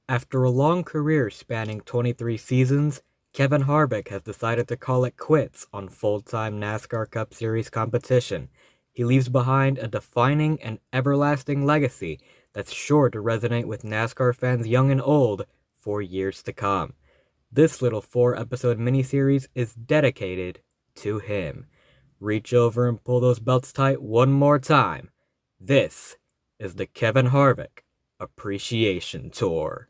After a long career spanning 23 seasons, Kevin Harvick has decided to call it quits on full-time NASCAR Cup Series competition. He leaves behind a defining and everlasting legacy that's sure to resonate with NASCAR fans young and old for years to come. This little 4-episode miniseries is dedicated to him. Reach over and pull those belts tight one more time. This is the Kevin Harvick Appreciation Tour.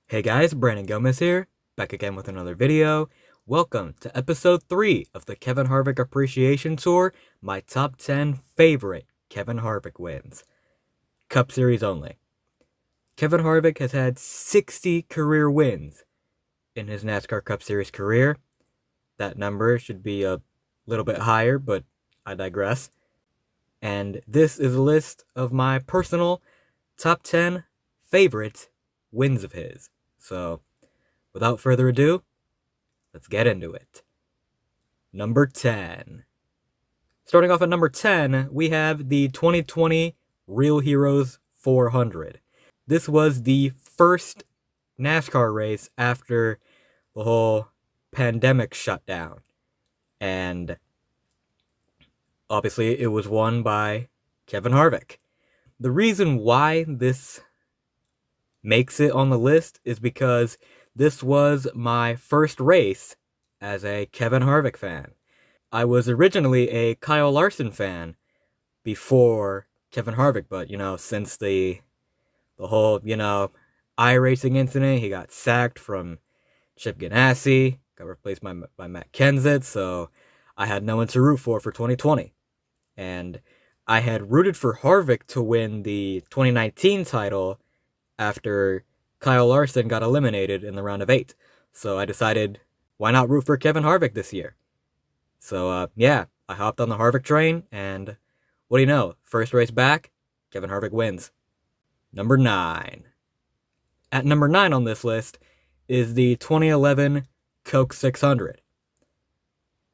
Hey guys, Brandon Gomez here, back again with another video. Welcome to episode 3 of the Kevin Harvick Appreciation Tour, my top 10 favorite Kevin Harvick wins. Cup Series only. Kevin Harvick has had 60 career wins in his NASCAR Cup Series career. That number should be a little bit higher, but I digress. And this is a list of my personal top 10 favorite wins of his. So, without further ado, let's get into it. Number 10. Starting off at number 10, we have the 2020 Real Heroes 400. This was the first NASCAR race after the whole pandemic shutdown. And obviously, it was won by Kevin Harvick. The reason why this makes it on the list is because this was my first race as a Kevin Harvick fan. I was originally a Kyle Larson fan before Kevin Harvick, but, since the whole, iRacing incident, he got sacked from Chip Ganassi, got replaced by Matt Kenseth, so I had no one to root for 2020. And I had rooted for Harvick to win the 2019 title after Kyle Larson got eliminated in the round of 8. So I decided, why not root for Kevin Harvick this year? So, I hopped on the Harvick train, and what do you know? First race back, Kevin Harvick wins. Number 9. At number 9 on this list is the 2011 Coke 600.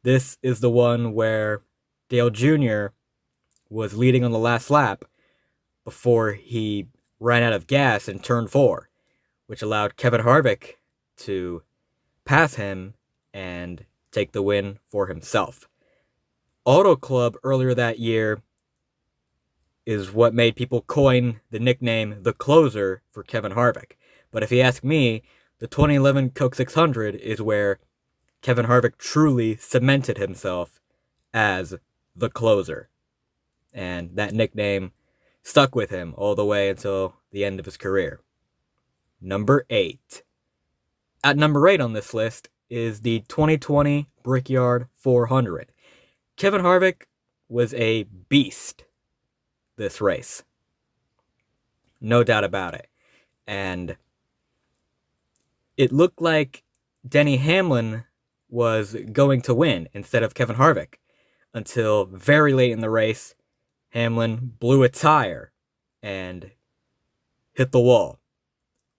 This is the one where Dale Jr. was leading on the last lap before he ran out of gas in turn 4, which allowed Kevin Harvick to pass him and take the win for himself. Auto Club earlier that year is what made people coin the nickname The Closer for Kevin Harvick. But if you ask me, the 2011 Coke 600 is where Kevin Harvick truly cemented himself as The Closer. And that nickname stuck with him all the way until the end of his career. Number 8. At number 8 on this list is the 2020 Brickyard 400. Kevin Harvick was a beast this race. No doubt about it. And it looked like Denny Hamlin was going to win instead of Kevin Harvick until very late in the race. Hamlin blew a tire and hit the wall,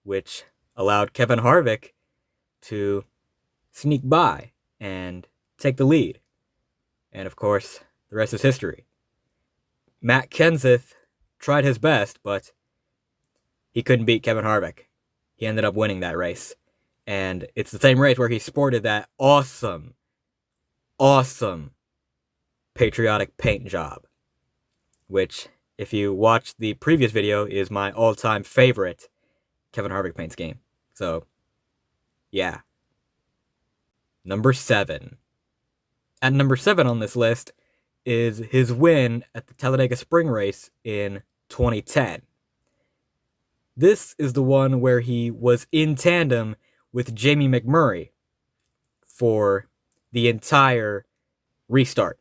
which allowed Kevin Harvick to sneak by and take the lead. And of course, the rest is history. Matt Kenseth tried his best, but he couldn't beat Kevin Harvick. He ended up winning that race. And it's the same race where he sported that awesome patriotic paint job, which, if you watch the previous video, is my all-time favorite Kevin Harvick paint scheme. So, yeah. Number 7. At number 7 on this list is his win at the Talladega Spring Race in 2010. This is the one where he was in tandem with Jamie McMurray for the entire restart,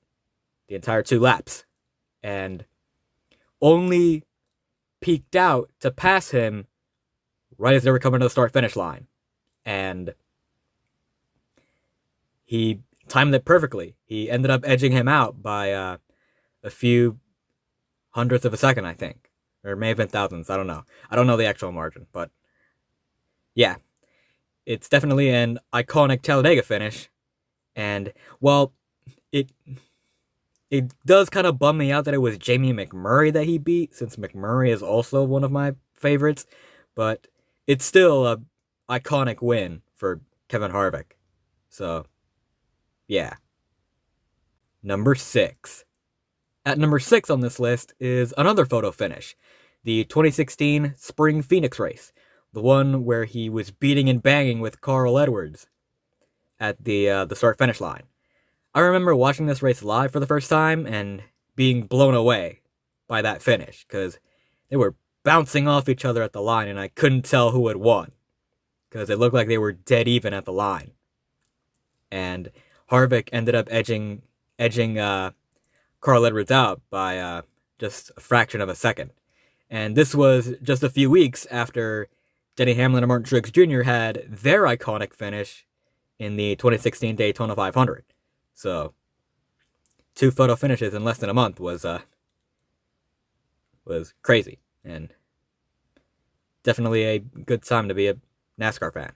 the entire 2 laps, and only peeked out to pass him right as they were coming to the start-finish line. And he timed it perfectly. He ended up edging him out by a few hundredths of a second, I think. Or it may have been thousandths, I don't know. I don't know the actual margin, but yeah. It's definitely an iconic Talladega finish. And, well, it does kind of bum me out that it was Jamie McMurray that he beat, since McMurray is also one of my favorites. but it's still a iconic win for Kevin Harvick. So, yeah. Number 6. At number 6 on this list is another photo finish, the 2016 Spring Phoenix race, the one where he was beating and banging with Carl Edwards at the start-finish line. I remember watching this race live for the first time and being blown away by that finish, because they were bouncing off each other at the line, and I couldn't tell who had won, because it looked like they were dead even at the line. And Harvick ended up edging Carl Edwards out by just a fraction of a second. And this was just a few weeks after Denny Hamlin and Martin Truex Jr. had their iconic finish in the 2016 Daytona 500. So, 2 photo finishes in less than a month was crazy, and definitely a good time to be a NASCAR fan.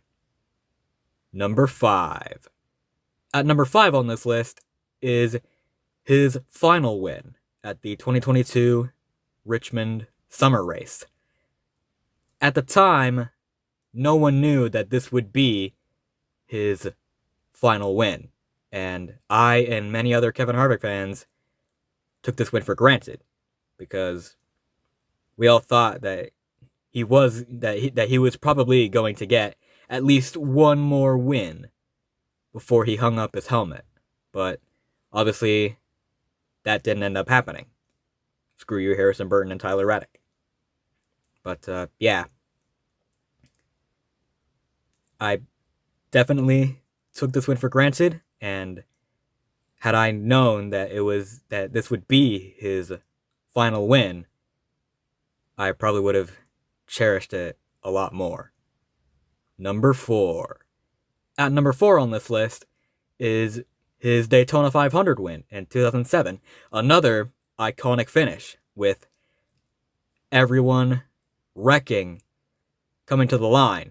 Number 5. At number 5 on this list is his final win at the 2022 Richmond Summer Race. At the time, no one knew that this would be his final win, and I and many other Kevin Harvick fans took this win for granted, because we all thought that he was probably going to get at least one more win before he hung up his helmet. But obviously, that didn't end up happening. Screw you, Harrison Burton and Tyler Reddick. But, yeah. I definitely took this win for granted, and had I known that this would be his final win, I probably would have cherished it a lot more. Number 4. At number 4 on this list is his Daytona 500 win in 2007. Another iconic finish with everyone wrecking, coming to the line.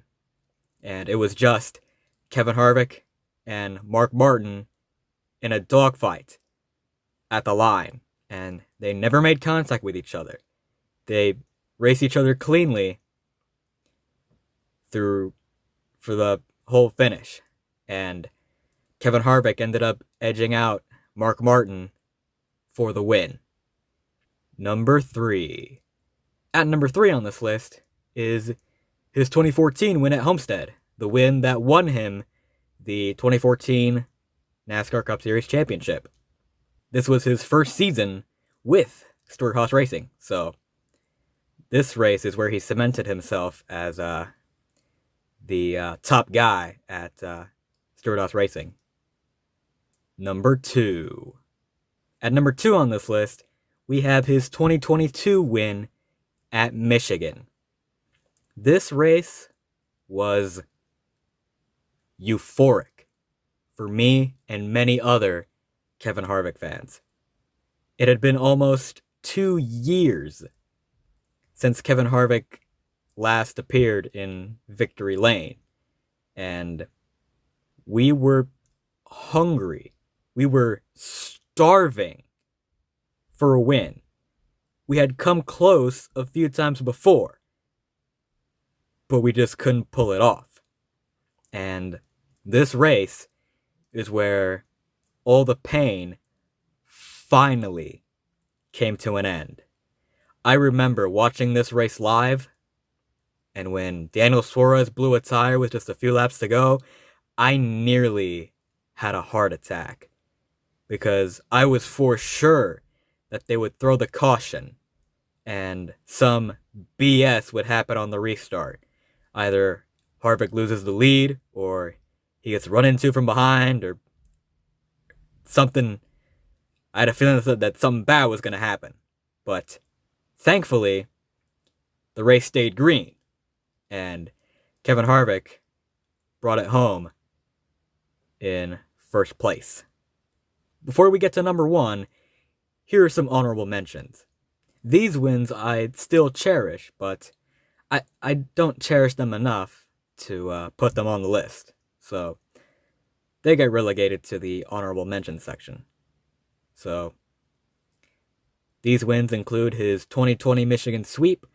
And it was just Kevin Harvick and Mark Martin in a dogfight at the line. And they never made contact with each other. They raced each other cleanly for the whole finish. And Kevin Harvick ended up edging out Mark Martin for the win. Number 3. At number 3 on this list is his 2014 win at Homestead, the win that won him the 2014 NASCAR Cup Series Championship. This was his first season with Stewart-Haas Racing, so this race is where he cemented himself as the top guy at Stewart-Haas Racing. Number 2. At number 2 on this list, we have his 2022 win at Michigan. This race was euphoric for me and many other Kevin Harvick fans. It had been almost 2 years since Kevin Harvick last appeared in Victory Lane, and we were hungry. We were starving for a win. We had come close a few times before, but we just couldn't pull it off. And this race is where all the pain finally came to an end. I remember watching this race live, and when Daniel Suarez blew a tire with just a few laps to go, I nearly had a heart attack, because I was for sure that they would throw the caution and some BS would happen on the restart. Either Harvick loses the lead, or he gets run into from behind, or something. I had a feeling that something bad was going to happen. But thankfully, the race stayed green, and Kevin Harvick brought it home in first place. Before we get to number 1, here are some honorable mentions. These wins I still cherish, but I don't cherish them enough to put them on the list. So they get relegated to the honorable mention section. So these wins include his 2020 Michigan sweep,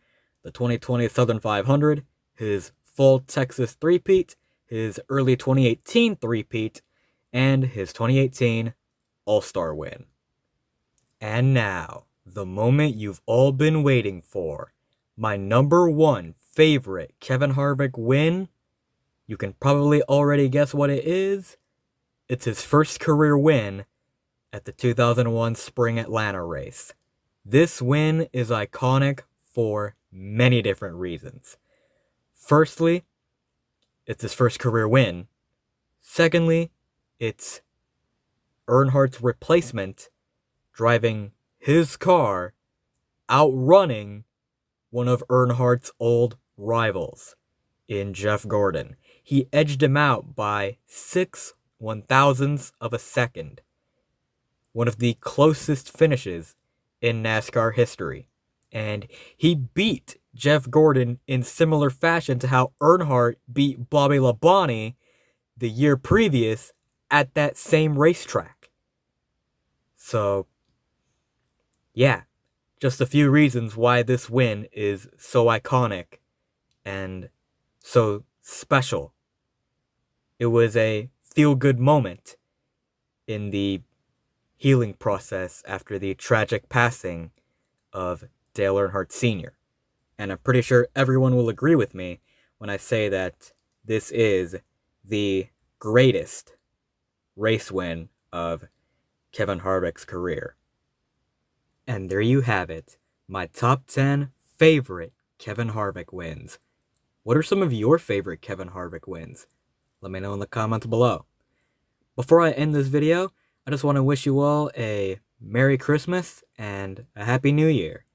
the 2020 Southern 500, his Fall Texas three-peat, his early 2018 three-peat, and his 2018 All-Star win. And now, the moment you've all been waiting for. My number one favorite Kevin Harvick win. You can probably already guess what it is. It's his first career win at the 2001 Spring Atlanta race. This win is iconic for many different reasons. Firstly, it's his first career win. Secondly, it's Earnhardt's replacement driving his car, outrunning one of Earnhardt's old rivals in Jeff Gordon. He edged him out by 6/1000ths of a second. One of the closest finishes in NASCAR history. And he beat Jeff Gordon in similar fashion to how Earnhardt beat Bobby Labonte the year previous at that same racetrack. So, yeah, just a few reasons why this win is so iconic and so special. It was a feel-good moment in the healing process after the tragic passing of Dale Earnhardt Sr. And I'm pretty sure everyone will agree with me when I say that this is the greatest race win of Kevin Harvick's career. And there you have it, my top 10 favorite Kevin Harvick wins. What are some of your favorite Kevin Harvick wins? Let me know in the comments below. Before I end this video, I just want to wish you all a Merry Christmas and a Happy New Year.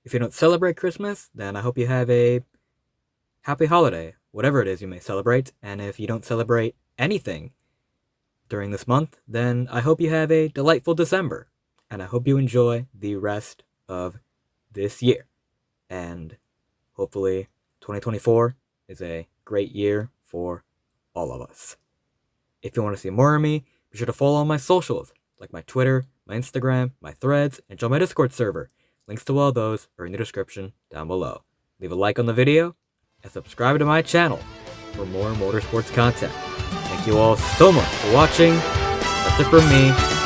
If you don't celebrate Christmas, then I hope you have a happy holiday, whatever it is you may celebrate. And if you don't celebrate anything during this month, then I hope you have a delightful December. And I hope you enjoy the rest of this year. And hopefully 2024 is a great year for all of us. If you want to see more of me, be sure to follow my socials, like my Twitter, my Instagram, my Threads, and join my Discord server. Links to all those are in the description down below. Leave a like on the video, and subscribe to my channel for more motorsports content. Thank you all so much for watching. That's it from me.